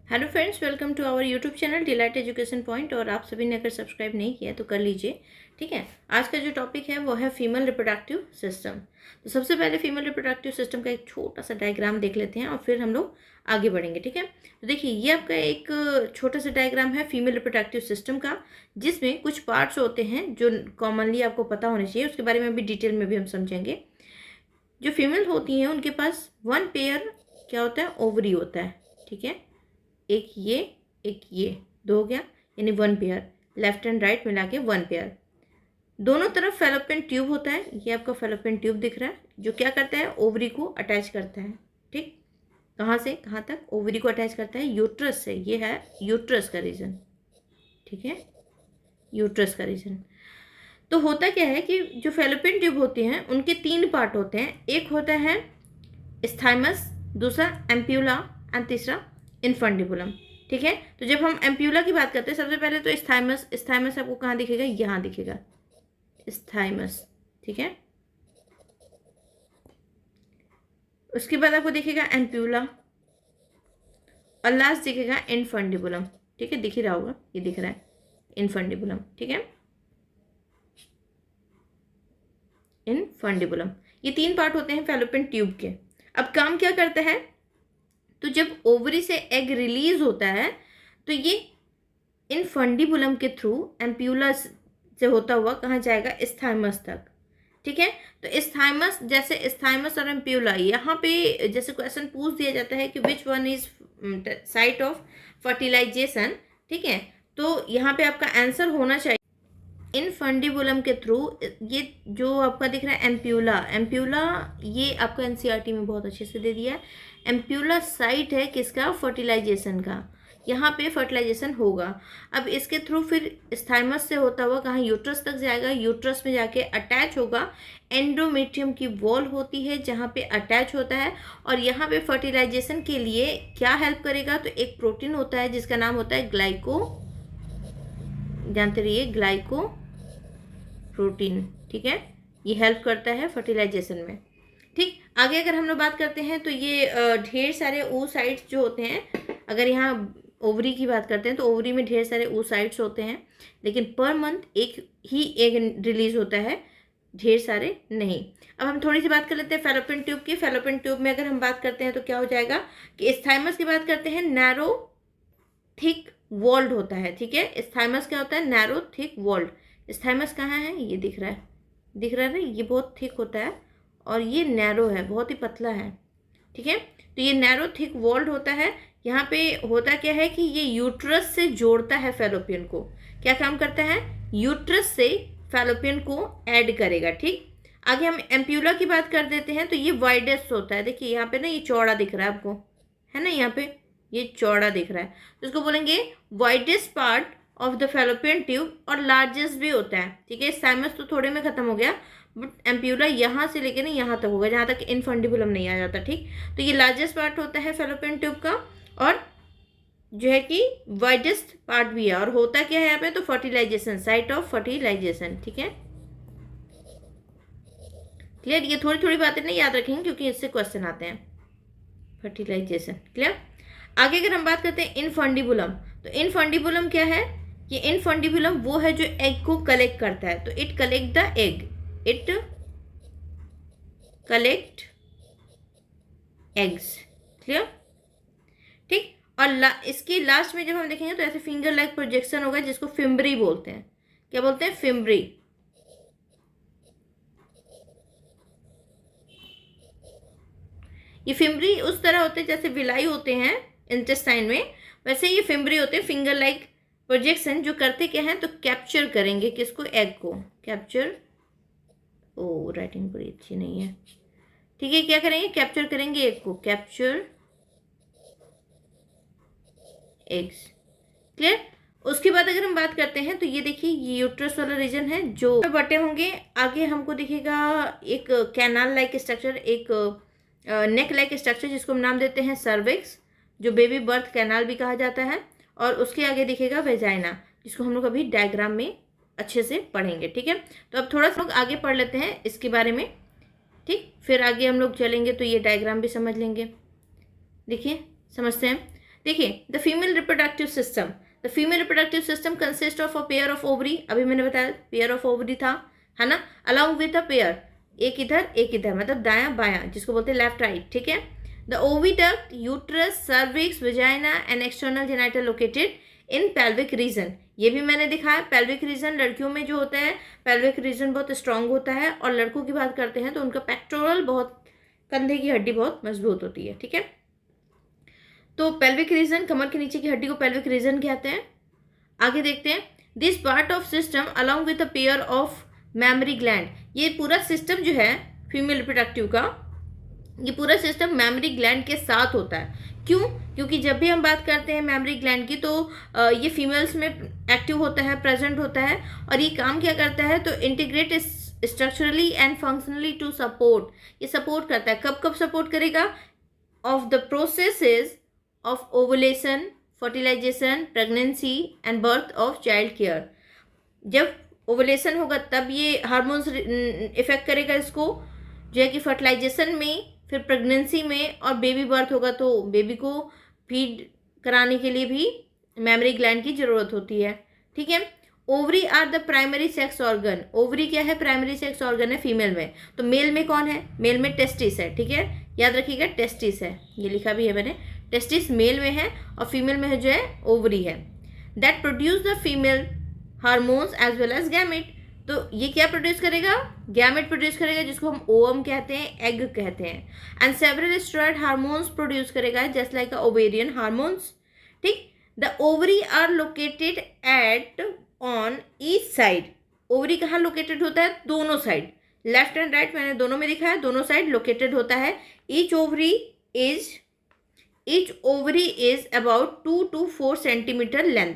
Hello friends, welcome to our YouTube channel delight education point. और आप सभी ने अगर सब्सक्राइब नहीं किया तो कर लीजिए। ठीक है, आज का जो टॉपिक है वो है फीमेल रिप्रोडक्टिव सिस्टम। तो सबसे पहले फीमेल रिप्रोडक्टिव सिस्टम का एक छोटा सा डायग्राम देख लेते हैं और फिर हम लोग आगे बढ़ेंगे। ठीक है, तो देखिए ये आपका एक छोटा सा डायग्राम है फीमेल रिप्रोडक्टिव सिस्टम का, जिसमें कुछ पार्ट्स होते हैं जो कॉमनली आपको पता होने चाहिए। उसके बारे में भी डिटेल में भी हम समझेंगे। जो फीमेल होती हैं उनके पास वन पेयर क्या होता है, ओवरी होता है। ठीक है, एक ये दो हो गया, यानी one pair. Left and right मिला के वन पेयर। दोनों तरफ फेलोपियन ट्यूब होता है। ये आपका फेलोपियन ट्यूब दिख रहा है, जो क्या करता है, ओवरी को अटैच करता है। ठीक, कहाँ से कहाँ तक ओवरी को अटैच करता है, यूट्रस से। ये है यूट्रस का रीजन। ठीक है, यूट्रस का रीजन। तो होता क्या है कि जो फेलोपियन ट्यूब होती हैं उनके तीन पार्ट होते हैं। एक होता है स्थाइमस, दूसरा एम्प्यूला एंड तीसरा इनफंडिबुलम। ठीक है, तो जब हम एम्प्यूला की बात करते हैं सबसे पहले तो स्थाइमस आपको कहाँ दिखेगा, यहाँ दिखेगा स्थाइमस। ठीक है, उसके बाद आपको दिखेगा एम्प्यूला और लास्ट दिखेगा इनफंडिबुलम। ठीक है, दिख ही रहा होगा, ये दिख रहा है इनफंडिबुलम। ठीक है, इनफंडिबुलम। ये तीन पार्ट होते हैं फेलोपियन ट्यूब के। अब काम क्या करता है, तो जब ओवरी से एग रिलीज होता है तो ये इनफंडिबुलम के थ्रू एम्प्यूला से होता हुआ कहाँ जाएगा, स्थाइमस तक। ठीक है, तो स्थाइमस, जैसे स्थाइमस और एम्प्यूला, यहाँ पे जैसे क्वेश्चन पूछ दिया जाता है कि which one is site of fertilization. ठीक है, तो यहाँ पे आपका आंसर होना चाहिए इनफंडिबुलम के थ्रू। ये जो आपका दिख रहा है एम्प्यूला ये आपका एनसीईआरटी में बहुत अच्छे से दे दिया है। एम्प्यूला साइट है किसका, फर्टिलाइजेशन का। यहाँ पे फर्टिलाइजेशन होगा। अब इसके थ्रू फिर स्थाइमस से होता हुआ कहाँ, यूट्रस तक जाएगा। यूट्रस में जाके अटैच होगा। एंडोमेट्रियम की वॉल होती है जहाँ पे अटैच होता है, और यहाँ पे फर्टिलाइजेशन के लिए क्या हेल्प करेगा, तो एक प्रोटीन होता है जिसका नाम होता है ग्लाइको, जानते रहिए ग्लाइको प्रोटीन। ठीक है, ये हेल्प करता है फर्टिलाइजेशन में। ठीक, आगे अगर हम लोग बात करते हैं तो ये ढेर सारे oocytes जो होते हैं, अगर यहाँ ओवरी की बात करते हैं तो ओवरी में ढेर सारे oocytes होते हैं, लेकिन पर मंथ एक ही एग रिलीज होता है, ढेर सारे नहीं। अब हम थोड़ी सी बात कर लेते हैं फेलोपियन ट्यूब की। फेलोपियन ट्यूब में अगर हम बात करते हैं तो क्या हो जाएगा कि स्थाइमस की बात करते हैं, नैरो थिक वॉल्ड होता है। ठीक है, स्थाइमस क्या होता है, नैरो थिक वॉल्ड। स्थाइमस कहाँ है, ये दिख रहा है ना, ये बहुत थिक होता है और ये नैरो है, बहुत ही पतला है। ठीक है, तो ये नैरो थिक वॉल्ड होता है। यहाँ पे होता क्या है कि ये यूट्रस से जोड़ता है फेलोपियन को। क्या काम करता है, यूट्रस से फेलोपियन को ऐड करेगा। ठीक, आगे हम एम्प्यूला की बात कर देते हैं। तो ये वाइडेस्ट होता है, देखिए यहाँ पे ना ये चौड़ा दिख रहा है आपको, है ना, यहाँ पे ये चौड़ा दिख रहा है, तो इसको बोलेंगे widest part of the fallopian tube, और लार्जेस्ट भी होता है। ठीक है, स्थाइमस तो थोड़े में खत्म हो गया, बट एम्प्यूला यहाँ से लेके ना यहाँ तक होगा, जहाँ तक इनफंडिबुलम नहीं आ जाता। ठीक, तो ये लार्जेस्ट पार्ट होता है फेलोपियन ट्यूब का, और जो है कि वाइडेस्ट पार्ट भी है। और होता क्या है यहाँ पे, तो फर्टिलाइजेशन, साइट ऑफ फर्टिलाइजेशन। ठीक है, क्लियर। ये थोड़ी थोड़ी बातें नहीं याद रखेंगे क्योंकि इससे क्वेश्चन आते हैं। Fertilization clear. आगे अगर हम बात करते हैं इनफंडिबुलम, तो इनफंडिबुलम क्या है, ये इनफंडिबुलम वो है जो एग को कलेक्ट करता है। तो it collect the egg, it collect eggs. Clear. ठीक, और इसकी लास्ट में जब हम देखेंगे तो ऐसे फिंगर लाइक प्रोजेक्शन होगा जिसको फिम्ब्री बोलते हैं। क्या बोलते हैं, फिम्ब्री। ये फिम्ब्री उस तरह होते हैं जैसे विलाई होते हैं इंटेस्टाइन में, वैसे ये फिम्ब्री होते हैं, फिंगर लाइक प्रोजेक्शन, जो करते क्या है, तो कैप्चर करेंगे किसको, एग को। कैप्चर, ओ राइटिंग बड़ी अच्छी नहीं है। ठीक है, क्या करेंगे, कैप्चर करेंगे एग को, कैप्चर एग्स। क्लियर। उसके बाद अगर हम बात करते हैं तो ये देखिए ये यूट्रस वाला रीजन है जो बटे होंगे। आगे हमको दिखेगा एक कैनाल लाइक स्ट्रक्चर, एक नेक लाइक स्ट्रक्चर जिसको हम नाम देते हैं सर्विक्स, जो बेबी बर्थ कैनाल भी कहा जाता है। और उसके आगे दिखेगा वेजाइना, जिसको हम लोग अभी डायग्राम में अच्छे से पढ़ेंगे। ठीक है, तो अब थोड़ा सा लोग आगे पढ़ लेते हैं इसके बारे में। ठीक, फिर आगे हम लोग चलेंगे तो ये डायग्राम भी समझ लेंगे। देखिए समझते हैं। देखिए the female reproductive system consist of a pair of ovary, अभी मैंने बताया पेयर ऑफ ओवरी था, है ना, अलॉन्ग विद अ पेयर, एक इधर मतलब दायां बायां, जिसको बोलते हैं लेफ्ट राइट, ठीक है। The oviduct, uterus, cervix, vagina and external genital located in pelvic region, ये भी मैंने दिखाया। पेल्विक रीजन लड़कियों में जो होता है पेल्विक रीजन बहुत स्ट्रांग होता है, और लड़कों की बात करते हैं तो उनका पेक्टोरल बहुत, कंधे की हड्डी बहुत मजबूत होती है, ठीक है। तो पेल्विक रीजन, कमर के नीचे की हड्डी को पेल्विक रीजन कहते हैं। आगे देखते हैं, this part of system along with a pair of mammary gland, ये पूरा सिस्टम जो है फीमेल रिप्रोडक्टिव का, ये पूरा सिस्टम मैमरी ग्लैंड के साथ होता है। क्यों? क्योंकि जब भी हम बात करते हैं मैमरी ग्लैंड की, तो ये फीमेल्स में एक्टिव होता है, प्रेजेंट होता है, और ये काम क्या करता है, तो integrate structurally and functionally to support, ये सपोर्ट करता है। कब कब सपोर्ट करेगा? Of the processes of ovulation, fertilization, pregnancy and birth of child care. जब ओवुलेशन होगा तब ये हार्मोन्स इफेक्ट करेगा इसको, जो है कि फर्टिलाइजेशन में, फिर प्रेगनेंसी में, और बेबी बर्थ होगा तो बेबी को फीड कराने के लिए भी मैमरी ग्लैंड की ज़रूरत होती है, ठीक है। Ovary are the primary sex organ, ovary क्या है? प्राइमरी सेक्स ऑर्गन है फीमेल में। तो मेल में कौन है? मेल में टेस्टिस है, ठीक है, याद रखिएगा टेस्टिस है, ये लिखा भी है मैंने, टेस्टिस मेल में है, और फीमेल में जो है ओवरी है। That produce the female hormones as well as gamete, तो ये क्या प्रोड्यूस करेगा? गैमेट प्रोड्यूस करेगा, जिसको हम ओवम कहते हैं, एग कहते हैं। And several steroid hormones produce करेगा, जस्ट लाइक ओवेरियन हार्मोन्स, ठीक। The ovary are located at on each side, ovary कहाँ लोकेटेड होता है? दोनों साइड, लेफ्ट एंड राइट मैंने दोनों में दिखाया, दोनों साइड लोकेटेड होता है। Each ovary is about 2 to 4 centimetre length,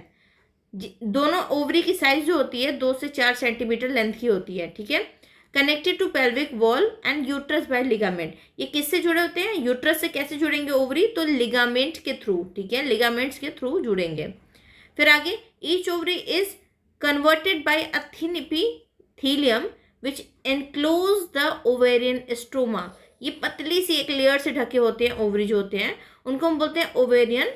दोनों ओवरी की साइज जो होती है 2 से 4 सेंटीमीटर लेंथ की होती है, ठीक है। Connected to pelvic wall and uterus by ligament, ये किससे जुड़े होते हैं? यूट्रस से कैसे जुड़ेंगे ओवरी? तो लिगामेंट के थ्रू, ठीक है, लिगामेंट्स के थ्रू जुड़ेंगे। फिर आगे, each ovary is converted bye a thin epithelium which enclose the ovarian stroma, ये पतली सी एक लेयर से ढके होते हैं ओवरी जो होते हैं, उनको हम बोलते हैं ovarian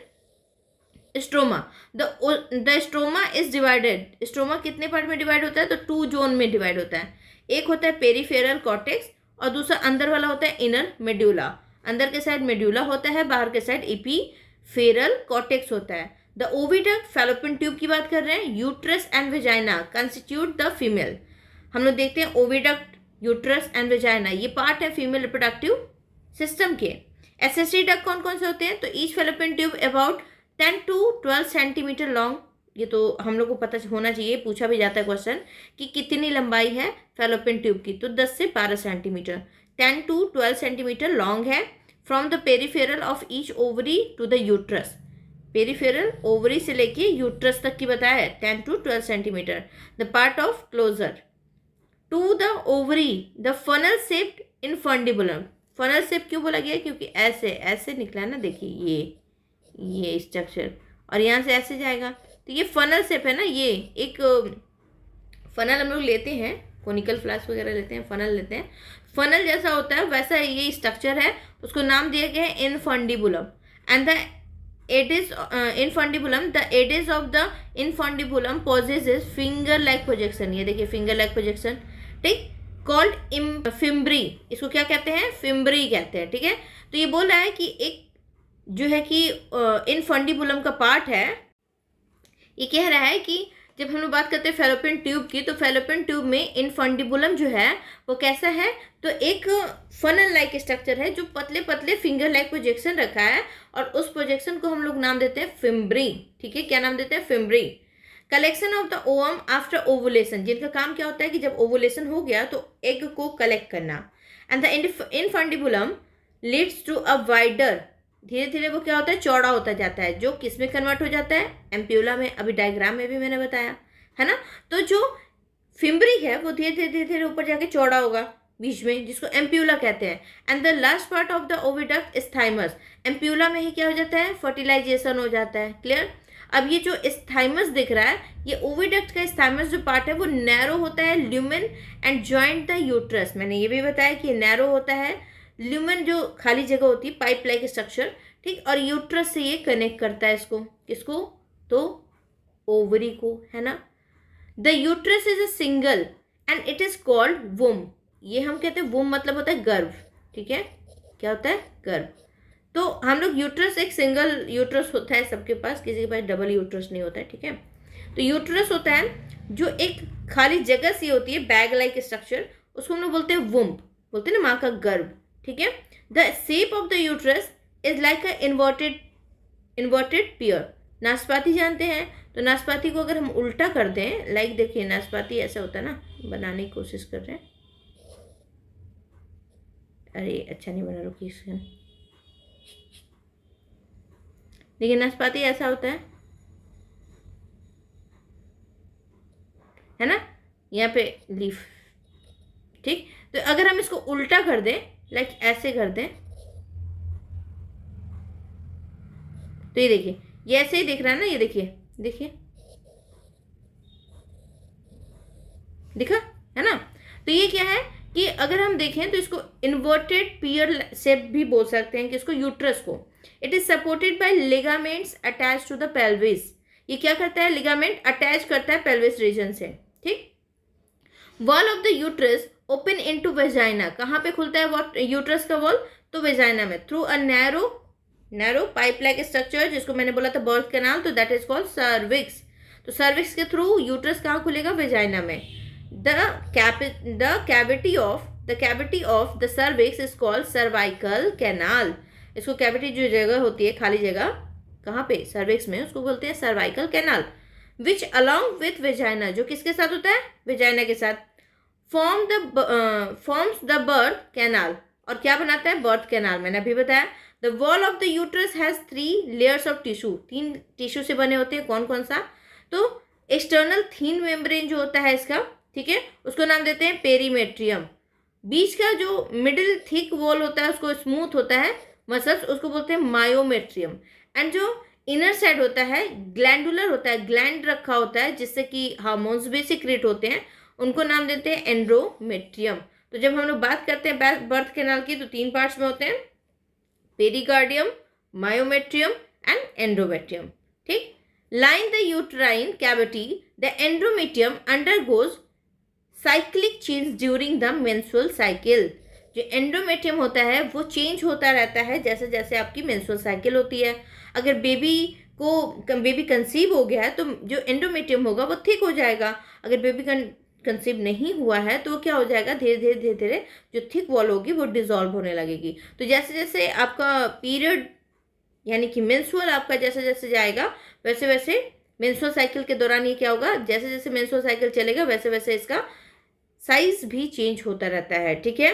stroma. The stroma is divided, stroma कितने पार्ट में डिवाइड होता है? तो 2 जोन में डिवाइड होता है। एक होता है पेरिफेरल कॉर्टेक्स, और दूसरा अंदर वाला होता है इनर मेड्यूला। अंदर के साइड मेड्यूला होता है, बाहर के साइड एपिफेरल कॉर्टेक्स होता है। द ओविडक्ट, फैलोपियन ट्यूब की बात कर रहे हैं, uterus and vagina constitute the female. हम लोग देखते हैं ओविडक्ट, यूट्रस एंड वेजाइना, ये पार्ट है फीमेल रिप्रोडक्टिव सिस्टम के। एसेसरी डक्ट कौन कौन से होते हैं? तो each fallopian tube about 10 to 12 centimetre long, ये तो हम लोग को पता होना चाहिए, पूछा भी जाता है क्वेश्चन कि कितनी लंबाई है फैलोपियन ट्यूब की, तो 10 से 12 सेंटीमीटर, 10 to 12 सेंटीमीटर लॉन्ग है। From the peripheral of each ovary to the uterus, peripheral ovary से लेके यूट्रस तक की बताया है 10 to 12 centimetre. The part of closer to the ovary, the funnel shaped infundibulum, funnel shape क्यों बोला गया? क्योंकि ऐसे ऐसे निकला ना, देखिए ये स्ट्रक्चर, और यहाँ से ऐसे जाएगा, तो ये फनल शेप है ना, ये एक फनल हम लोग लेते हैं, कोनिकल फ्लास्क वगैरह लेते हैं, फनल लेते हैं, फनल जैसा होता है वैसा ये स्ट्रक्चर है, उसको नाम दिया गया है infundibulum. And the Aedes infundibulum, the Aedes of the infundibulum possesses finger like projection, ये देखिए फिंगर लाइक प्रोजेक्शन, ठीक, कॉल्ड फिम्ब्री, इसको क्या कहते हैं? फिम्ब्री कहते हैं, ठीक है। तो ये बोल रहा है कि एक जो है कि इनफंडिबुलम का पार्ट है, ये कह रहा है कि जब हम लोग बात करते हैं फैलोपियन ट्यूब की, तो फैलोपियन ट्यूब में इनफंडिबुलम जो है वो कैसा है? तो एक फनल लाइक स्ट्रक्चर है जो पतले पतले फिंगर लाइक प्रोजेक्शन रखा है, और उस प्रोजेक्शन को हम लोग नाम देते हैं फिम्ब्री, ठीक है, क्या नाम देते हैं? Fimbriae. Collection of the ovum after ovulation, जिनका काम क्या होता है कि जब ओवुलेशन हो गया तो एग को कलेक्ट करना। And the infundibulum leads to a wider, धीरे धीरे वो क्या होता है? चौड़ा होता जाता है, जो किस में कन्वर्ट हो जाता है? एम्प्यूला में, अभी डायग्राम में भी मैंने बताया है ना। तो जो फिम्ब्री है वो धीरे धीरे धीरे धीरे ऊपर जाके चौड़ा होगा बीच में, जिसको एम्प्यूला कहते हैं। And the last part of the oviduct is thymus, ampulla में ही क्या हो जाता है? फर्टिलाइजेशन हो जाता है, क्लियर। अब ये जो स्थाइमस दिख रहा है, ये ओविडक्ट का स्थाइमस जो पार्ट है वो नैरो होता है, lumen and joint the uterus, मैंने ये भी बताया कि नैरो होता है, ल्यूमेन जो खाली जगह होती है, पाइप लाइक स्ट्रक्चर, ठीक। और यूट्रस से ये कनेक्ट करता है इसको, किसको, तो ओवरी को, है ना। The uterus is a single and it is called womb. ये हम कहते हैं वुम मतलब होता है गर्भ, ठीक है, क्या होता है, गर्भ। तो हम लोग यूट्रस, एक सिंगल यूट्रस होता है सबके पास, किसी के पास डबल यूट्रस नहीं होता है, ठीक है। तो यूट्रस होता है जो एक खाली जगह सी होती है, बैग लाइक स्ट्रक्चर, उसको हम लोग बोलते हैं वुम्ब, बोलते हैं ना माँ का गर्भ, ठीक है। The shape of the uterus is like a inverted pear. नाशपाती जानते हैं, तो नाशपाती को अगर हम उल्टा कर दें, लाइक देखिए नाशपाती ऐसा होता है ना, बनाने की कोशिश कर रहे हैं, अरे अच्छा नहीं बना, रुकिए इसका, देखिए नाशपाती ऐसा होता है ना, यहाँ पे लीफ, ठीक। तो अगर हम इसको उल्टा कर दें, लाइक ऐसे कर दें, तो ये देखिए, ये ऐसे ही दिख रहा है ना, ये देखिए, देखिए दिखा, है ना। तो ये क्या है कि अगर हम देखें तो इसको इन्वर्टेड पियर शेप भी बोल सकते हैं, कि इसको यूट्रस को। It is supported by ligaments attach to the pelvis. ये क्या करता है, लिगामेंट अटैच करता है पेल्विस रीजन से, ठीक। Wall of the uterus open into vagina. कहाँ पे खुलता है यूट्रस का वॉल, तो वेजाइना में, through a narrow pipe like structure, जिसको मैंने बोला था बर्थ कैनाल, तो दैट इज कॉल्ड सर्विक्स। तो सर्विक्स के थ्रू यूट्रस कहाँ खुलेगा, वेजाइना में। The cavity of the cervix is called cervical canal. इसको कैविटी जो जगह होती है, खाली जगह, कहाँ पे, सर्विक्स में, उसको बोलते हैं cervical canal. Which along with vagina, जो किसके साथ होता है, वेजाइना के साथ, फॉर्म्स द बर्थ कैनाल। और क्या बनाता है, बर्थ कैनाल, मैंने अभी बताया। The wall of the uterus has 3 layers of tissue. 3 tissue से बने होते हैं, कौन कौन सा, तो एक्सटर्नल थीन मेम्ब्रेन जो होता है इसका, ठीक है, उसको नाम देते हैं पेरीमेट्रियम। बीच का जो मिडिल थिक वॉल होता है, उसको स्मूथ होता है मसल्स, उसको बोलते हैं मायोमेट्रियम। एंड जो इनर साइड होता है, ग्लैंडुलर होता है, ग्लैंड रखा होता है जिससे कि हार्मोन्स भी सिक्रेट होते हैं, उनको नाम देते हैं एंड्रोमेट्रियम। तो जब हम लोग बात करते हैं बर्थ कैनाल की, तो 3 पार्ट्स में होते हैं, पेरिकार्डियम, मायोमेट्रियम एंड एंड्रोमेट्रियम, ठीक। Line the uterine cavity, the endometrium undergoes cyclic change during the menstrual cycle. जो एंडोमेट्रियम होता है वो चेंज होता रहता है जैसे जैसे आपकी मेंस्ट्रुअल साइकिल होती है। अगर बेबी कंसीव हो गया है तो जो एंडोमेट्रियम होगा वो थिक हो जाएगा। अगर बेबी कंसीव नहीं हुआ है तो वो क्या हो जाएगा, धीरे धीरे धीरे धीरे जो थिक वॉल होगी वो डिजॉल्व होने लगेगी। तो जैसे जैसे आपका पीरियड यानी कि मेंस्ट्रुअल आपका जैसे जैसे जाएगा वैसे वैसे मेंस्ट्रुअल साइकिल के दौरान ये क्या होगा, जैसे जैसे मेंस्ट्रुअल साइकिल चलेगा वैसे वैसे इसका साइज भी चेंज होता रहता है, ठीक है।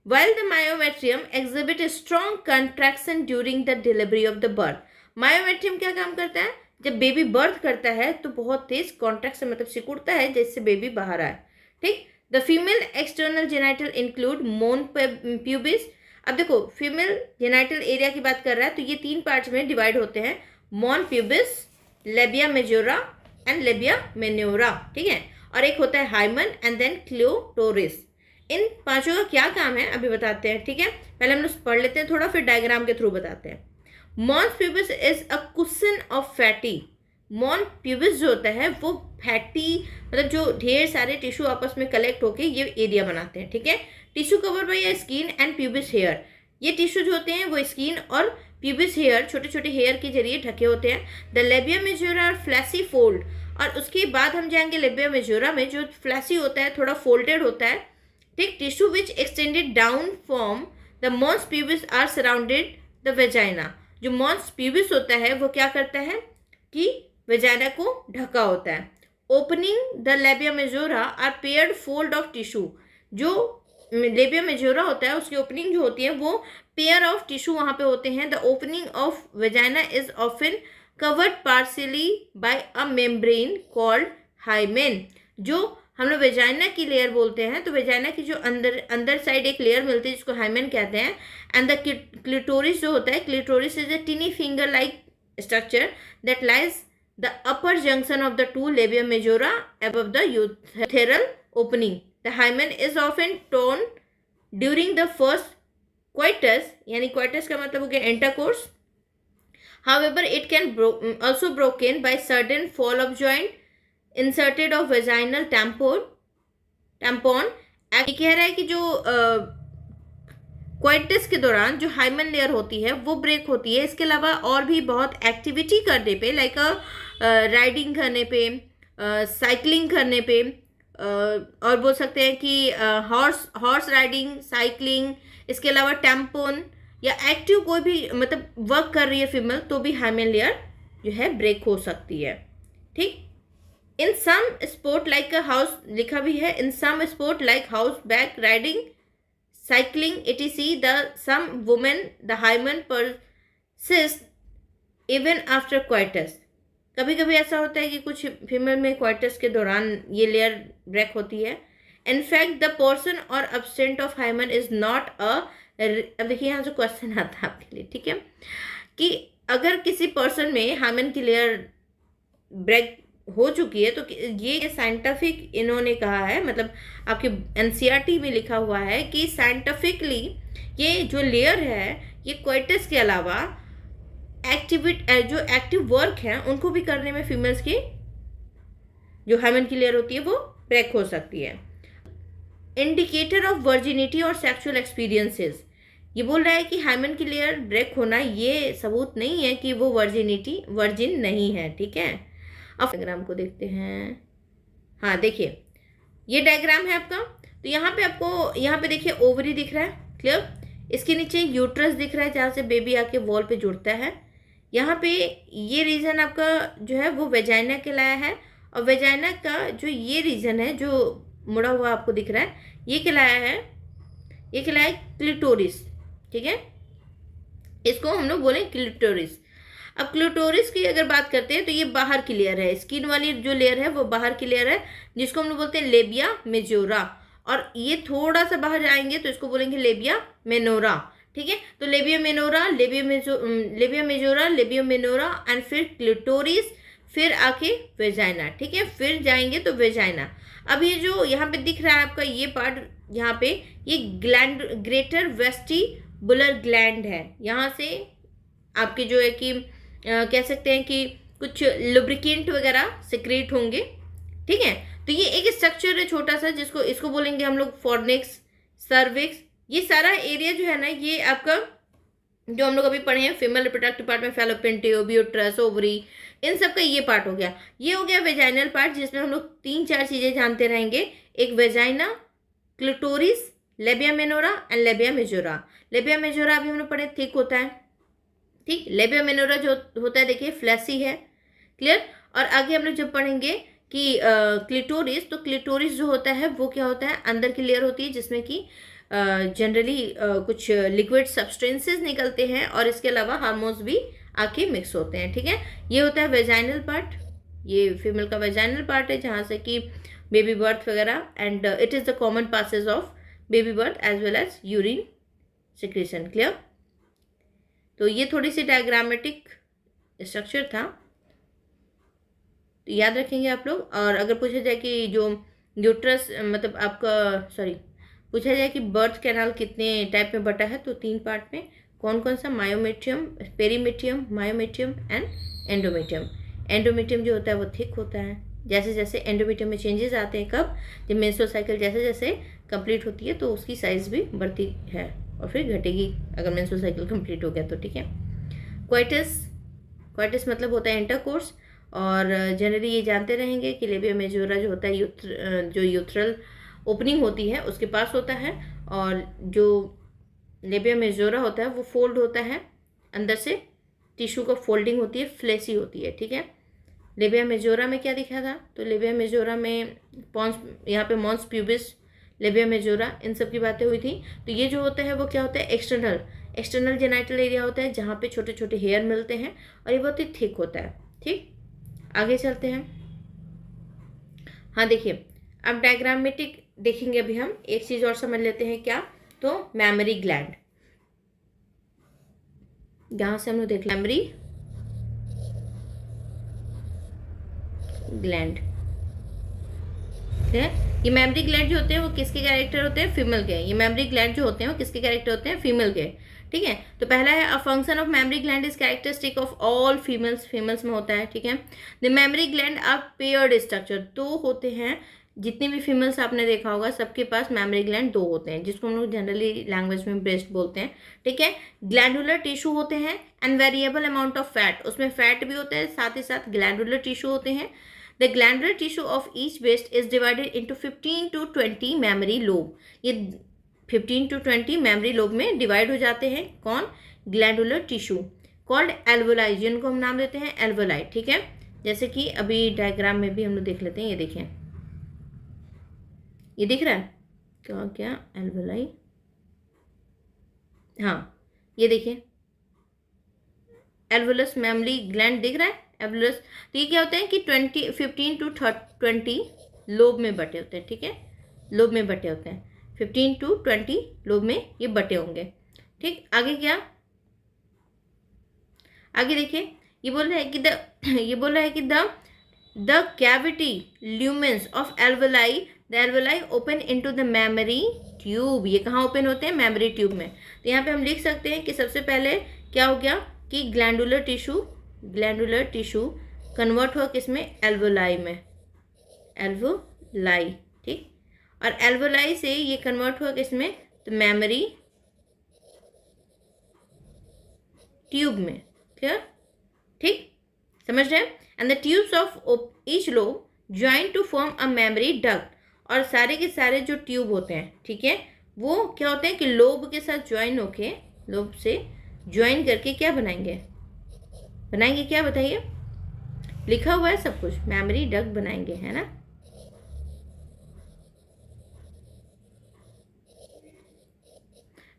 While the myometrium exhibit a strong contraction during the delivery of the birth. Myometrium क्या काम करता है, जब बेबी बर्थ करता है तो बहुत तेज कॉन्ट्रैक्शन मतलब सिकुड़ता है जिससे बेबी बाहर आए, ठीक। The female external genital include मोन प्यूबिस। अब देखो फीमेल जेनाइटल एरिया की बात कर रहा है तो ये 3 पार्ट्स में डिवाइड होते हैं, mons pubis, labia majora and labia minora, ठीक है। और एक होता है हाइमन एंड देन क्लिटोरिस। इन 5 का क्या काम है अभी बताते हैं, ठीक है। पहले हम लोग पढ़ लेते हैं थोड़ा, फिर डायग्राम के थ्रू बताते हैं। Mons pubis is a cushion of fatty. Mons pubis जो होता है वो फैटी मतलब जो ढेर सारे टिश्यू आपस में कलेक्ट होके ये एरिया बनाते हैं, ठीक है। Tissue cover by skin and pubis hair. ये टिश्यू जो होते हैं वो स्किन और प्यूबिस हेयर, छोटे छोटे हेयर के जरिए ढके होते हैं। The labia majora are fleshy fold. और उसके बाद हम जाएंगे लेबिया मेजोरा में, जो फ्लैसी होता है, थोड़ा फोल्डेड होता है, ठीक। Tissue which extended down from the mons pubis are surrounded the vagina. जो मॉन्स प्यूबिस होता है वो क्या करता है कि वेजाइना को ढका होता है। Opening the labia majora are paired fold of tissue. जो लेबिया मेजोरा होता है उसकी ओपनिंग जो होती है वो पेयर ऑफ टिश्यू वहाँ पे होते हैं। The opening of vagina is often covered partially by a membrane called hymen। जो हम लोग वेजाइना की लेयर बोलते हैं, तो वेजाइना की जो अंदर साइड एक लेयर मिलती है जिसको हाइमेन कहते हैं। एंड द क्लिटोरिस जो होता है, clitoris is a tiny finger like structure that lies the upper junction of the 2 labia majora above the urethral opening. The hymen is often torn during the first coitus, यानी coitus का मतलब हो गया intercourse, However, it can also broken by sudden fall of joint inserted of vaginal tampon. ये कह रहा है कि जो क्वाइटस के दौरान जो हाइमन लेयर होती है वो ब्रेक होती है। इसके अलावा और भी बहुत एक्टिविटी करने पे, लाइक राइडिंग करने पे, साइकिलिंग करने पे, और बोल सकते हैं कि हॉर्स राइडिंग, साइकिलिंग, इसके अलावा टैम्पोन या एक्टिव कोई भी मतलब वर्क कर रही है फीमेल तो भी हाइमन लेयर जो है ब्रेक हो सकती है। ठीक। In some sport like horse, लिखा भी है, in some sport like horse back riding, cycling etc, the some women the hymen persist even after coitus. कभी कभी ऐसा होता है कि कुछ फीमेल में क्वाइटस के दौरान ये लेयर ब्रेक होती है। In fact the portion or absent of hymen is not a, अब देखिए यहाँ से क्वेश्चन आता है आपके लिए, ठीक है, कि अगर किसी पर्सन में हाइमन की लेयर ब्रेक हो चुकी है तो ये साइंटिफिक इन्होंने कहा है, मतलब आपके एनसीईआरटी में लिखा हुआ है कि साइंटिफिकली ये जो लेयर है ये क्वाइटस के अलावा जो एक्टिव वर्क है उनको भी करने में फीमेल्स की जो हाइमन की लेयर होती है वो ब्रेक हो सकती है। इंडिकेटर ऑफ वर्जिनिटी और सेक्सुअल एक्सपीरियंसेस, ये बोल रहा है कि हाइमन की लेयर ब्रेक होना ये सबूत नहीं है कि वो वर्जिन नहीं है। ठीक है, अब डायग्राम को देखते हैं। हाँ देखिए, ये डायग्राम है आपका। तो यहाँ पे आपको, यहाँ पे देखिए ओवरी दिख रहा है, क्लियर। इसके नीचे यूट्रस दिख रहा है जहाँ से बेबी आके वॉल पे जुड़ता है। यहाँ पे ये रीजन आपका जो है वो वेजाइना कहलाया है, और वेजाइना का जो ये रीजन है जो मुड़ा हुआ आपको दिख रहा है ये कहलाया है क्लिटोरिस। ठीक है, इसको हम लोग बोले क्लिटोरिस। अब क्लिटोरिस की अगर बात करते हैं तो ये बाहर की लेयर है, स्किन वाली जो लेयर है वो बाहर की लेयर है जिसको हम लोग बोलते हैं लेबिया मेजोरा, और ये थोड़ा सा बाहर आएंगे तो इसको बोलेंगे लेबिया मेनोरा। ठीक है, तो लेबिया मेनोरा, लेबिया मेनोरा एंड फिर क्लिटोरिस, फिर आके वेजाइना। ठीक है, फिर जाएंगे तो वेजाइना। अब ये जो यहाँ पे दिख रहा है आपका ये पार्ट, यहाँ पे ये ग्लैंड, ग्रेटर वेस्टिबुलर ग्लैंड है। यहाँ से आपके जो है कि कह सकते हैं कि कुछ लुब्रिकेंट वगैरह सिक्रेट होंगे। ठीक है, तो ये एक स्ट्रक्चर है छोटा सा जिसको इसको बोलेंगे हम लोग फॉर्निक्स, सर्विक्स। ये सारा एरिया जो है ना ये आपका जो हम लोग अभी पढ़े हैं फीमेल रिप्रोडक्टिव पार्ट में फैलोपियन ट्यूब, यूट्रस, ओवरी, इन सब का ये पार्ट हो गया। ये हो गया वेजाइनल पार्ट जिसमें हम लोग 3-4 चीजें जानते रहेंगे, एक vagina, clitoris, लेबिया minora and labia majora. Labia majora अभी हम लोग पढ़े थिक होता है। ठीक, लेबिया मेनोरा जो होता है देखिए फ्लैसी है, क्लियर। और आगे हम लोग जब पढ़ेंगे कि क्लिटोरिस, तो क्लिटोरिस जो होता है वो क्या होता है, अंदर की लेयर होती है जिसमें कि जनरली कुछ लिक्विड सब्सटेंसेस निकलते हैं और इसके अलावा हार्मोन्स भी आके मिक्स होते हैं। ठीक है, ये होता है वेजाइनल पार्ट, ये फीमेल का वेजाइनल पार्ट है जहाँ से कि बेबी बर्थ वगैरह, and it is the common passage of baby birth as well as urine secretion, clear. तो ये थोड़ी सी डायग्रामेटिक स्ट्रक्चर था, तो याद रखेंगे आप लोग। और अगर पूछा जाए कि जो यूट्रस मतलब आपका पूछा जाए कि बर्थ कैनाल कितने टाइप में बटा है, तो 3 पार्ट में। कौन कौन सा, myometrium, perimetrium, myometrium and endometrium. Endometrium जो होता है वो थिक होता है, जैसे जैसे एंडोमेट्रियम में चेंजेस आते हैं, कब, जब मेंस्ट्रुअल साइकिल जैसे जैसे कंप्लीट होती है तो उसकी साइज भी बढ़ती है और फिर घटेगी अगर मेंस्ट्रुअल साइकिल कंप्लीट हो गया तो। ठीक है, क्वाइटस मतलब होता है इंटरकोर्स, और जनरली ये जानते रहेंगे कि लेबिया मेजोरा जो होता है जो यूथरल ओपनिंग होती है उसके पास होता है, और जो लेबिया मेजोरा होता है वो फोल्ड होता है अंदर से, टिश्यू का फोल्डिंग होती है, फ्लेसी होती है। ठीक है, लेबिया मेजोरा में क्या दिखा था, तो लेबिया मेजोरा में पॉन्स, यहाँ पे मॉन्स प्यूबिस, लेबिया मेजोरा, इन सब की बातें हुई थी। तो ये जो होता है वो क्या होता है, एक्सटर्नल जेनाइटल एरिया होता है जहाँ पे छोटे छोटे हेयर मिलते हैं, और ये बहुत ही थिक होता है। ठीक, आगे चलते हैं। हाँ देखिए, अब डायग्रामेटिक देखेंगे। अभी हम एक चीज़ और समझ लेते हैं, क्या, तो मैमरी ग्लैंड। यहाँ से हम लोग देख मैमरी ग्लैंड। ये मेमरी ग्लैंड जो होते हैं वो किसके कैरेक्टर होते हैं? फीमेल के। ये मेमरी ग्लैंड जो होते हैं वो किसके कैरेक्टर होते हैं? फीमेल के। ठीक है, तो पहला है a function of mammary gland is characteristic of all females, females में होता है। ठीक है, the mammary gland are paired structure, दो होते हैं। जितनी भी फीमेल्स आपने देखा होगा सबके पास मेमरी ग्लैंड दो होते हैं, जिसको हम लोग जनरली लैंग्वेज में ब्रेस्ट बोलते हैं। ठीक है, ग्लैंडुलर टिश्यू होते हैं and variable amount of fat, उसमें फैट भी होता है, साथ ही साथ ग्लैंडुलर टिश्यू होते हैं। The glandular tissue of each breast is divided into 15 to 20 memory lobe. ये 15 to 20 मेमरी लोब में डिवाइड हो जाते हैं। कौन? ग्लैंडुलर टिश्यू कॉल्ड एल्वोलाई, जिनको हम नाम देते हैं एल्वोलाई। ठीक है, जैसे कि अभी डायग्राम में भी हम लोग देख लेते हैं। ये देखें, ये दिख रहा है क्या? क्या एल्वोलाई, हाँ ये देखिए एल्वोलस मेमरी ग्लैंड दिख रहा है एल्वोलस। तो ये क्या होते हैं कि 15 to 20 लोब में बटे होते हैं। ठीक है, लोब में बटे होते हैं, 15 to 20 लोब में ये बटे होंगे। ठीक, आगे क्या? आगे देखिए, ये बोल रहा है कि the cavity lumens of alveoli, the alveoli open into the memory tube. ये कहाँ ओपन होते हैं? मेमरी ट्यूब में। तो यहाँ पे हम लिख सकते हैं कि सबसे पहले क्या हो गया कि ग्लैंडुलर टिश्यू कन्वर्ट हुआ किसमें? एल्वोलाई में, एल्वोलाई। ठीक, और एल्वोलाई से ये कन्वर्ट हुआ किसमें? तो मेमरी ट्यूब में। क्लियर? ठीक, समझ रहे हैं? And the tubes of each lobe join to form a mammary duct, और सारे के सारे जो ट्यूब होते हैं, ठीक है, वो क्या होते हैं कि लोब के साथ ज्वाइन होके, लोब से ज्वाइन करके क्या बनाएंगे? क्या बताइए? लिखा हुआ है सब कुछ, मेमरी डक्ट बनाएंगे, है ना?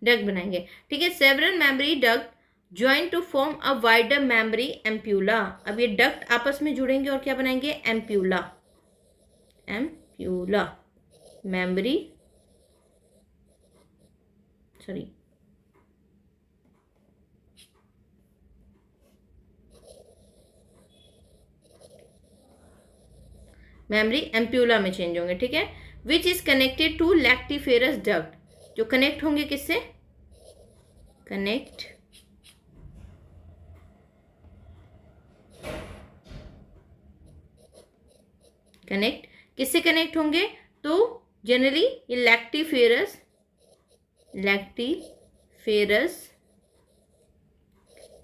डक्ट बनाएंगे। ठीक है, several mammary duct join to form a wider mammary ampulla. अब ये डक्ट आपस में जुड़ेंगे और क्या बनाएंगे? एम्प्यूला मेमरी एम्प्यूला में चेंज होंगे। ठीक है, which is connected to lactiferous duct, जो कनेक्ट होंगे किससे? कनेक्ट किससे कनेक्ट होंगे? तो जनरली ये लैक्टिफेरस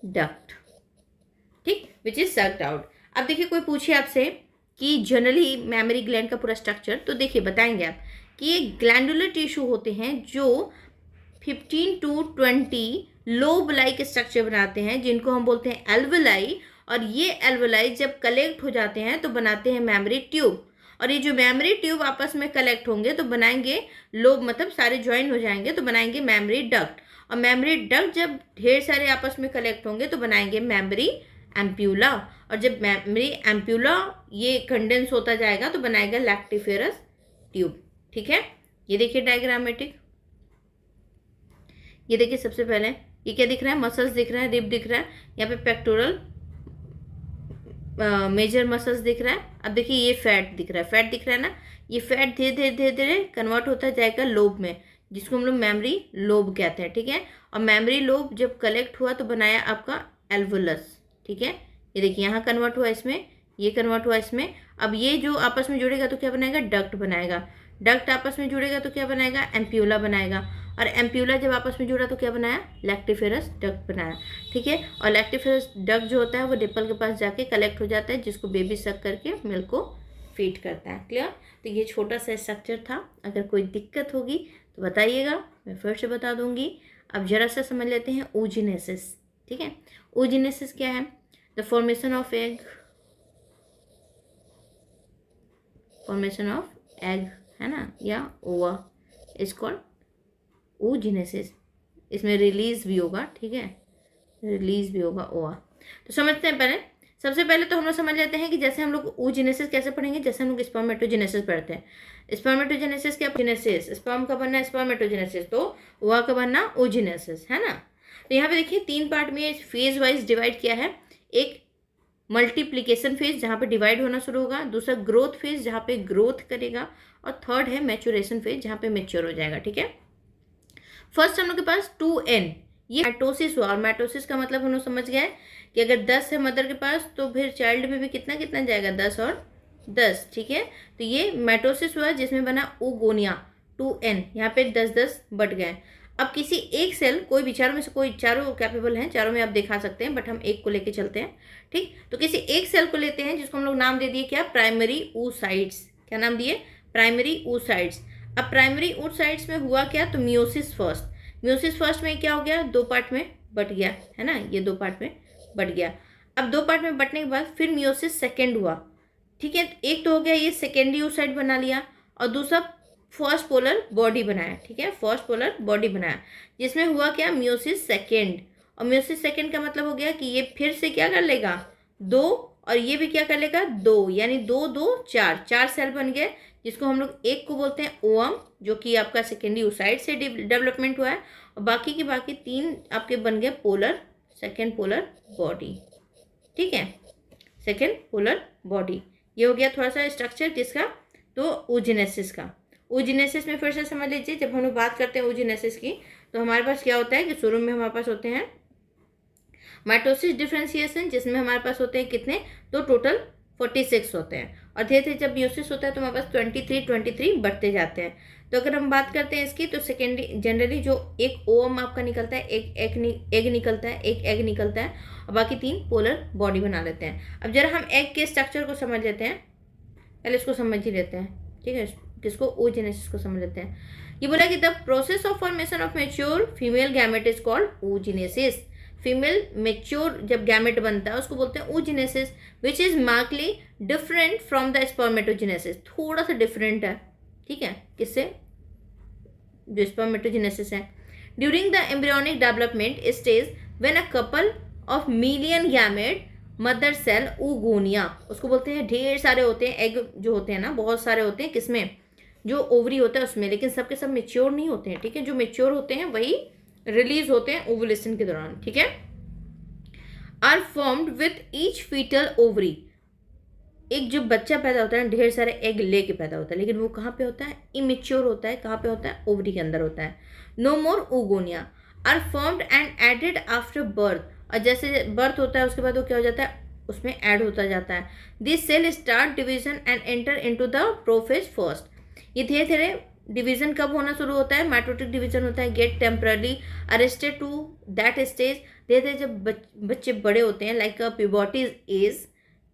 डक्ट। ठीक, विच इज सक्ड आउट। अब देखिए, कोई पूछे आपसे कि जनरली मेमरी ग्लैंड का पूरा स्ट्रक्चर, तो देखिए बताएंगे आप कि ये ग्लैंडुलर टिश्यू होते हैं जो 15 to 20 लोब लाइक स्ट्रक्चर बनाते हैं, जिनको हम बोलते हैं एल्वोलाई। और ये एल्वोलाई जब कलेक्ट हो जाते हैं तो बनाते हैं मेमरी ट्यूब, और ये जो मेमरी ट्यूब आपस में कलेक्ट होंगे तो बनाएंगे लोब, मतलब सारे ज्वाइन हो जाएंगे तो बनाएंगे मेमरी डक्ट, और मेमरी डक्ट जब ढेर सारे आपस में कलेक्ट होंगे तो बनाएंगे मेमरी एम्प्यूला, और जब मेमरी एम्प्यूला ये कंडेंस होता जाएगा तो बनाएगा लैक्टिफेरस ट्यूब। ठीक है, ये देखिए डायग्रामेटिक, ये देखिए सबसे पहले ये क्या दिख रहा है? मसल्स दिख रहा है, रिब दिख रहा है, यहाँ पे पेक्टोरल मेजर मसल्स दिख रहा है। अब देखिए ये फैट दिख रहा है ना, ये फैट धीरे धीरे कन्वर्ट होता जाएगा लोब में, जिसको हम लोग मेमरी लोब कहते हैं। ठीक है, और मेमरी लोब जब कलेक्ट हुआ तो बनाया आपका एल्वोलस। ठीक है, ये देखिए यहाँ कन्वर्ट हुआ इसमें, ये कन्वर्ट हुआ इसमें। अब ये जो आपस में जुड़ेगा तो क्या बनाएगा? डक्ट बनाएगा। डक्ट आपस में जुड़ेगा तो क्या बनाएगा? एम्प्यूला बनाएगा, और एम्प्यूला जब आपस में जुड़ा तो क्या बनाया? लैक्टिफेरस डक्ट बनाया। ठीक है, और लैक्टिफेरस डक्ट जो होता है वो निप्पल के पास जाके कलेक्ट हो जाता है, जिसको बेबी सक करके मिल्क को फीड करता है। क्लियर? तो ये छोटा सा स्ट्रक्चर था, अगर कोई दिक्कत होगी तो बताइएगा, मैं फिर से बता दूंगी। अब जरा सा समझ लेते हैं oogenesis। ठीक है, oogenesis क्या है? द फॉर्मेशन ऑफ एग, है ना, या ओवा इज कॉल्ड oogenesis। इसमें रिलीज भी होगा, ठीक है, रिलीज भी होगा ओवा। तो समझते हैं पहले, सबसे पहले तो हम लोग समझ लेते हैं कि जैसे हम लोग oogenesis कैसे पढ़ेंगे, जैसे हम लोग स्पर्मेटोजेनेसिस पढ़ते हैं। स्पर्मेटोजेनेसिस क्या? जेनेसिस, स्पर्म का बनना स्पर्मेटोजेनेसिस, तो ओवा का बनना oogenesis, है ना। तो यहाँ पे देखिए 3 पार्ट में फेज वाइज डिवाइड किया है। एक मल्टीप्लिकेशन फेज जहाँ पे डिवाइड होना शुरू होगा, दूसरा ग्रोथ फेज जहाँ पे ग्रोथ करेगा, और थर्ड है मैच्योरेशन फेज जहाँ पे मैच्योर हो जाएगा। ठीक है, फर्स्ट हम लोग के पास 2n, ये माइटोसिस हुआ, और माइटोसिस का मतलब हम लोग समझ गए कि अगर 10 है मदर के पास तो फिर चाइल्ड में भी कितना कितना जाएगा, 10 और 10। ठीक है, तो ये माइटोसिस हुआ जिसमें बना oogonia 2n, यहाँ पे 10-10 बढ़ गए। अब किसी एक सेल, कोई भी चारों में से कोई, चारों कैपेबल हैं, चारों में आप दिखा सकते हैं, बट हम एक को लेके चलते हैं। ठीक, तो किसी एक सेल को लेते हैं जिसको हम लोग नाम दे दिए क्या, प्राइमरी oocytes। क्या नाम दिए, प्राइमरी oocytes। अब प्राइमरी oocytes में हुआ क्या, तो मियोसिस फर्स्ट। मियोसिस फर्स्ट में क्या हो गया, 2 पार्ट में बट गया, है ना, ये 2 पार्ट में बट गया। अब 2 पार्ट में बटने के बाद फिर मियोसिस सेकेंड हुआ। ठीक है, एक तो हो गया ये सेकेंडरी oocyte बना लिया, और दूसरा फर्स्ट पोलर बॉडी बनाया। ठीक है, फर्स्ट पोलर बॉडी बनाया, जिसमें हुआ क्या, मियोसिस सेकेंड। और मियोसिस सेकेंड का मतलब हो गया कि ये फिर से क्या कर लेगा, 2, और ये भी क्या कर लेगा, 2, यानी 2 2 4 सेल बन गए, जिसको हम लोग एक को बोलते हैं ओवम, जो कि आपका सेकेंडरी oocyte से डेवलपमेंट हुआ है, और बाकी के बाकी 3 आपके बन गए पोलर, सेकेंड पोलर बॉडी। ठीक है, सेकेंड पोलर बॉडी, ये हो गया थोड़ा सा स्ट्रक्चर किसका, तो oogenesis का। oogenesis में फिर से समझ लीजिए, जब हम लोग बात करते हैं oogenesis की, तो हमारे पास क्या होता है कि शुरू में हमारे पास होते हैं माइटोसिस डिफरेंशिएशन, जिसमें हमारे पास होते हैं कितने, तो टोटल 46 होते हैं, और धीरे धीरे जब म्यूसिस होता है तो हमारे पास 23 बढ़ते जाते हैं। तो अगर हम बात करते हैं इसकी, तो सेकेंडरी जनरली जो एक ओवम आपका निकलता है, एक एग निकलता है, एक एग निकलता है, और बाकी 3 पोलर बॉडी बना लेते हैं। अब जरा हम एग के स्ट्रक्चर को समझ लेते हैं, पहले इसको समझ ही लेते हैं। ठीक है, किसको, oogenesis को समझ लेते हैं। ये बोला कि the process of formation of mature female gamete is called oogenesis। Female mature जब गैमेट बनता है उसको बोलते हैं oogenesis, which is markedly different from the spermatogenesis. थोड़ा सा डिफरेंट है, ठीक है, किससे, जो स्पर्मेटोजेनेसिस है। During the embryonic development stage when a couple of million gamete mother cell oogonia, उसको बोलते हैं, ढेर सारे होते हैं एग, जो होते हैं ना बहुत सारे होते हैं, किसमें, जो ओवरी होता है उसमें, लेकिन सबके सब मेच्योर नहीं होते हैं। ठीक है, जो मेच्योर होते हैं वही रिलीज होते हैं ओवुलेशन के दौरान। ठीक है, are formed with each foetal ovary. एक जो बच्चा पैदा होता है ढेर सारे एग लेके पैदा होता है, लेकिन वो कहाँ पे होता है, इमेच्योर होता है, कहाँ पे होता है, ओवरी के अंदर होता है। No more oogonia are formed and added after birth, और जैसे बर्थ होता है उसके बाद वो क्या हो जाता है, उसमें ऐड होता जाता है। This cell start division and enter into the prophase first. ये धीरे धीरे डिवीजन कब होना शुरू होता है, माइटोटिक डिवीजन होता है, get temporarily arrested to that stage. धीरे धीरे जब बच्चे बड़े होते हैं, लाइक प्यूबर्टी एज,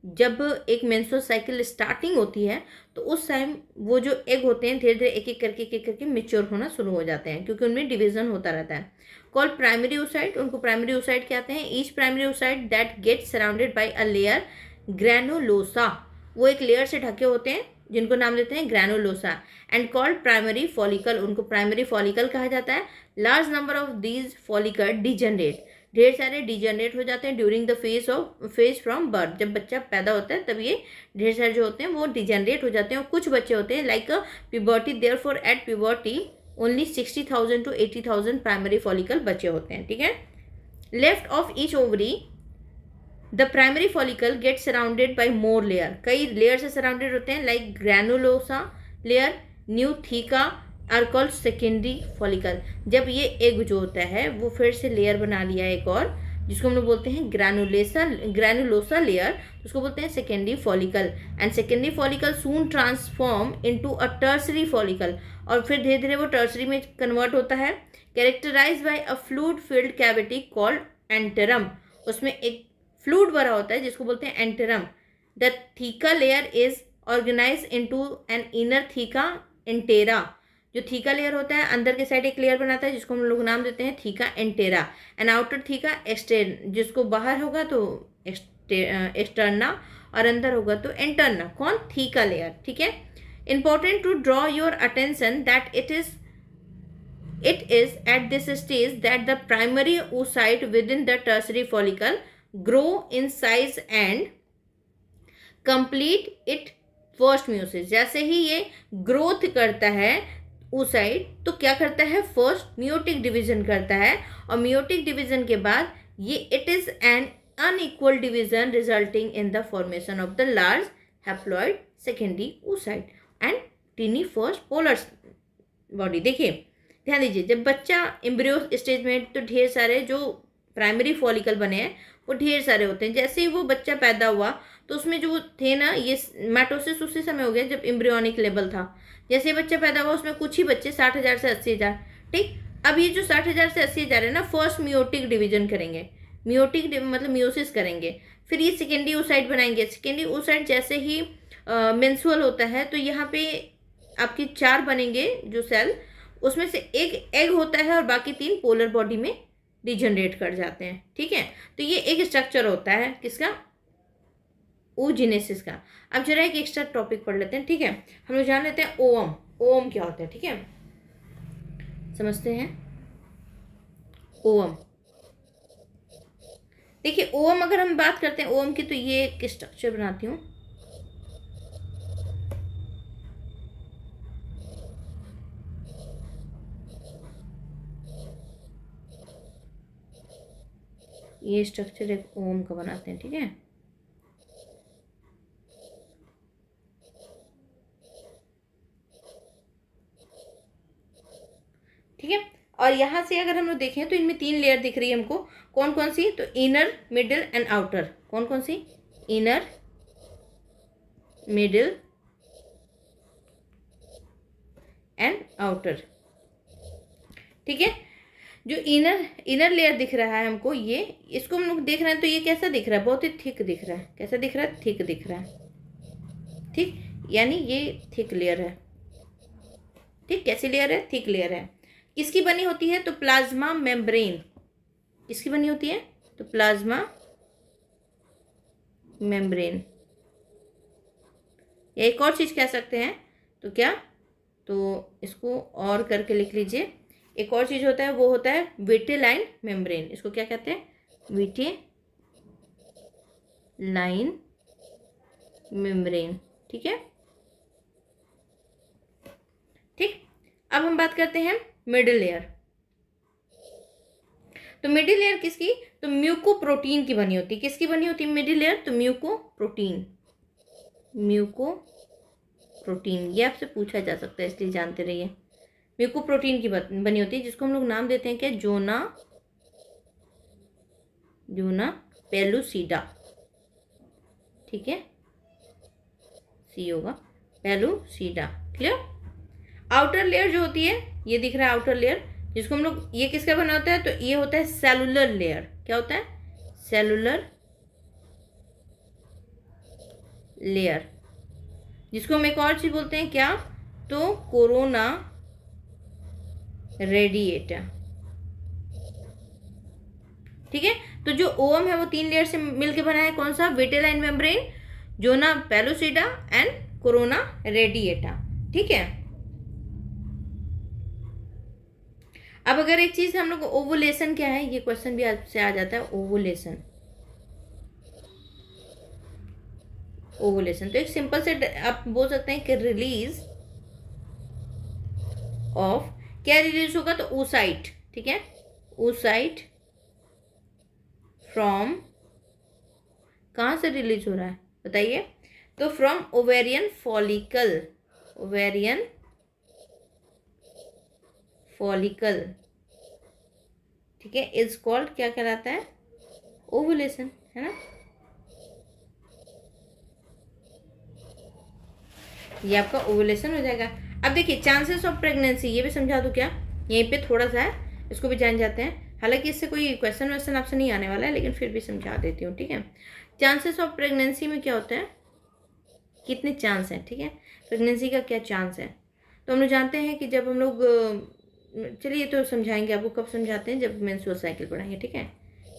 जब एक मेंस्ट्रुअल साइकिल स्टार्टिंग होती है, तो उस टाइम वो जो एग होते हैं धीरे धीरे एक एक करके मेच्योर होना शुरू हो जाते हैं, क्योंकि उनमें डिवीजन होता रहता है। कॉल्ड प्राइमरी oocyte, उनको प्राइमरी oocyte कहते हैं। Each primary oocyte that get surrounded by a layer granulosa, वो एक लेयर से ढके होते हैं जिनको नाम देते हैं granulosa, and called primary follicle, उनको प्राइमरी फॉलिकल कहा जाता है। Large number of these follicle degenerate, ढेर सारे डिजनरेट हो जाते हैं during the phase from birth, जब बच्चा पैदा होता है तब ये ढेर सारे जो होते हैं वो डिजनरेट हो जाते हैं। और कुछ बच्चे होते हैं like puberty, therefore at puberty only 60,000 to 80,000 primary follicle बचे होते हैं। ठीक है, left of each ovary the primary follicle get surrounded by more layer, कई लेयर से सराउंडेड होते हैं, like granulosa layer, new theca are called secondary follicle. जब ये एग जो होता है वो फिर से लेयर बना लिया एक और, जिसको हम लोग बोलते हैं ग्रैनुलोसा लेयर, उसको बोलते हैं secondary follicle, and secondary follicle soon transform into a tertiary follicle, और फिर धीरे धीरे वो टर्सरी में कन्वर्ट होता है। Characterize by a fluid filled cavity called antrum, उसमें एक फ्लूइड भरा होता है जिसको बोलते हैं antrum. The theca layer is organize into an inner theca interna, जो थीका लेयर होता है अंदर के साइड एक लेयर बनाता है जिसको हम लोग नाम देते हैं थीका एंटेरा, एंड आउटर थीका एक्सटेर्न, जिसको बाहर होगा तो एक्सटर्ना और अंदर होगा तो एंटरना। कौन, थीका लेयर। ठीक है, important to draw your attention that it is at this stage that the primary oocyte within the tertiary follicle grow in size and complete it first meiosis। जैसे ही ये ग्रोथ करता है oocyte, तो क्या करता है, फर्स्ट मियोटिक डिवीजन करता है, और मियोटिक डिवीजन के बाद ये it is an unequal division resulting in the formation of the large haploid secondary oocyte and teeny first polar body. देखिए ध्यान दीजिए, जब बच्चा एम्ब्रियो स्टेज में तो ढेर सारे जो प्राइमरी फॉलिकल बने हैं वो ढेर सारे होते हैं. जैसे ही वो बच्चा पैदा हुआ तो उसमें जो थे ना, ये माइटोसिस उसी समय हो गया जब एम्ब्रियोनिक लेवल था. जैसे ही बच्चा पैदा हुआ उसमें कुछ ही बच्चे 60,000 से 80,000. ठीक, अब ये जो 60,000 से 80,000 है ना, फर्स्ट मियोटिक डिवीजन करेंगे. मियोटिक मतलब मियोसिस करेंगे. फिर ये सेकेंडरी oocyte बनाएंगे. सेकेंडरी oocyte जैसे ही मेंस्ट्रुअल होता है तो यहाँ पे आपके 4 बनेंगे जो सेल, उसमें से एक एग होता है और बाकी 3 पोलर बॉडी में डिजनरेट कर जाते हैं. ठीक है, तो ये एक स्ट्रक्चर होता है किसका, oogenesis का. अब जरा एक एक्स्ट्रा टॉपिक पढ़ लेते हैं. ठीक है, हम लोग जान लेते हैं ओवम. ओवम क्या होता है, ठीक है, समझते हैं. ओवम, देखिए ओवम अगर हम बात करते हैं ओवम की तो ये एक स्ट्रक्चर बनाती हूँ. ये स्ट्रक्चर एक ओवम का बनाते हैं. ठीक है, ठीक है. और यहाँ से अगर हम लोग देखें तो इनमें 3 लेयर दिख रही है हमको. कौन कौन सी, तो इनर, मिडिल एंड आउटर. कौन कौन सी, इनर, मिडिल एंड आउटर. ठीक है, जो इनर लेयर दिख रहा है हमको, ये इसको हम लोग देख रहे हैं तो ये कैसा दिख रहा है, बहुत ही थिक दिख रहा है. कैसा दिख रहा है, थिक दिख रहा है. ठीक, यानी ये थिक लेयर है. ठीक, कैसी लेयर है, थिक लेयर है. किसकी बनी होती है, तो प्लाज्मा मेम्ब्रेन. किसकी बनी होती है, तो प्लाज्मा मेम्ब्रेन. या एक और चीज कह सकते हैं, तो क्या, तो इसको और करके लिख लीजिए. एक और चीज होता है, वो होता है विटेलाइन मेम्ब्रेन. इसको क्या कहते हैं, विटेलाइन मेम्ब्रेन. ठीक है, ठीक. अब हम बात करते हैं मिडिल लेयर. तो मिडिल लेयर किसकी, तो म्यूकोप्रोटीन की बनी होती है. किसकी बनी होती है मिडिल लेयर, तो म्यूकोप्रोटीन. म्यूकोप्रोटीन, ये आपसे पूछा जा सकता है इसलिए जानते रहिए. म्यूकोप्रोटीन की बनी होती है, जिसको हम लोग नाम देते हैं क्या, जोना पेलुसिडा. ठीक है, सी होगा, पेलुसिडा. क्लियर. आउटर लेयर जो होती है, ये दिख रहा है आउटर लेयर, जिसको हम लोग, ये किसका बना होता है, तो ये होता है सेलुलर लेयर. क्या होता है, सेलुलर लेयर, जिसको हम एक और चीज बोलते हैं क्या, तो कोरोना रेडिएटा. ठीक है, तो जो ओवम है वो 3 लेयर से मिलकर बना है. कौन सा, vitelline membrane, zona pellucida and corona radiata. ठीक है. अब अगर एक चीज हम लोग, ओवुलेशन क्या है, ये क्वेश्चन भी आपसे आ जाता है. ओवुलेशन, ओवुलेशन तो एक सिंपल से आप बोल सकते हैं कि रिलीज ऑफ, क्या रिलीज होगा, तो oocyte. ठीक है, oocyte फ्रॉम, कहाँ से रिलीज हो रहा है बताइए, तो from ovarian follicle. Ovarian follicle. ठीक है, इज कॉल्ड, क्या कहलाता है, ओवुलेशन. है ना, ये आपका ओवुलेशन हो जाएगा. अब देखिए चांसेस ऑफ प्रेगनेंसी, ये भी समझा दूं क्या, यहीं पे थोड़ा सा है, इसको भी जान जाते हैं. हालांकि इससे कोई क्वेश्चन वेश्चन आपसे नहीं आने वाला है, लेकिन फिर भी समझा देती हूँ. ठीक है, चांसेस ऑफ प्रेगनेंसी में क्या होता है, कितने चांस हैं. ठीक है, प्रेगनेंसी का क्या चांस है, तो हम लोग जानते हैं कि जब हम लोग, चलिए तो समझाएंगे आपको, कब समझाते हैं, जब मेंस्ट्रुअल साइकिल पढ़ाएंगे. ठीक है,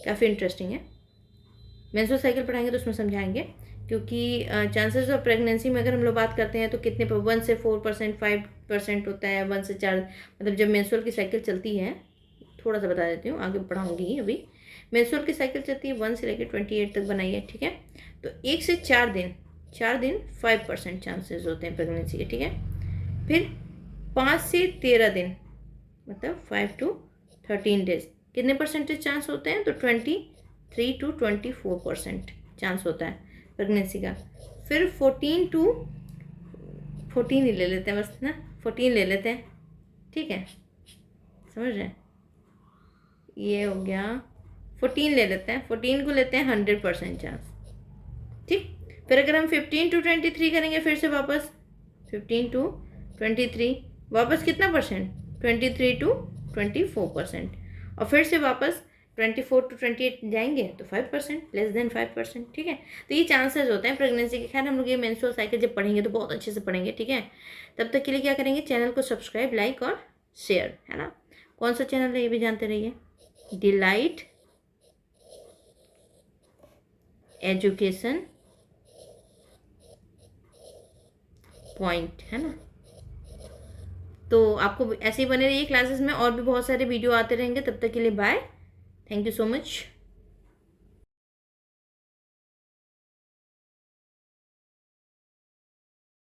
काफ़ी इंटरेस्टिंग है. मेंस्ट्रुअल साइकिल पढ़ाएंगे तो उसमें समझाएंगे, क्योंकि चांसेस ऑफ प्रेगनेंसी में अगर हम लोग बात करते हैं तो कितने पर, 1 से 4%, 5% होता है, 1 से 4, मतलब जब मेंस्ट्रुअल की साइकिल चलती है, थोड़ा सा बता देती हूँ, आगे पढ़ाऊँगी. अभी मेंस्ट्रुअल की साइकिल चलती है 1 से लेकर 28 तक बनाई है. ठीक है, तो 1 से 4 दिन 5% चांसेस होते हैं प्रेगनेंसी के. ठीक है, फिर 5 से 13 दिन, मतलब 5 to 13 डेज, कितने परसेंटेज चांस होते हैं, तो 3 to 24% चांस होता है प्रेगनेंसी का। फिर 14 टू 14 ही ले लेते हैं बस ना, 14 ले लेते हैं, ठीक है, समझ रहे हैं, ये हो गया 14 ले लेते हैं, 14 को लेते हैं 100% चांस, ठीक। फिर अगर हम 15 टू 23 करेंगे, फिर से वापस 15 टू 23, वापस कितना परसेंट, 23 टू 24%, और फिर से वापस 24 टू 28 जाएंगे तो 5%, लेस देन 5%, ठीक है। तो ये चांसेस होते हैं प्रेगनेंसी के। खैर हम लोग ये मेंस्ट्रुअल साइकिल जब पढ़ेंगे तो बहुत अच्छे से पढ़ेंगे, ठीक है। तब तक के लिए क्या करेंगे, चैनल को सब्सक्राइब, लाइक और शेयर, है ना। कौन सा चैनल है ये भी जानते रहिए, डिलाइट एजुकेशन पॉइंट, है ना। तो आपको ऐसे ही बने रहिए क्लासेस में, और भी बहुत सारे वीडियो आते रहेंगे। तब तक के लिए bye, thank you so much.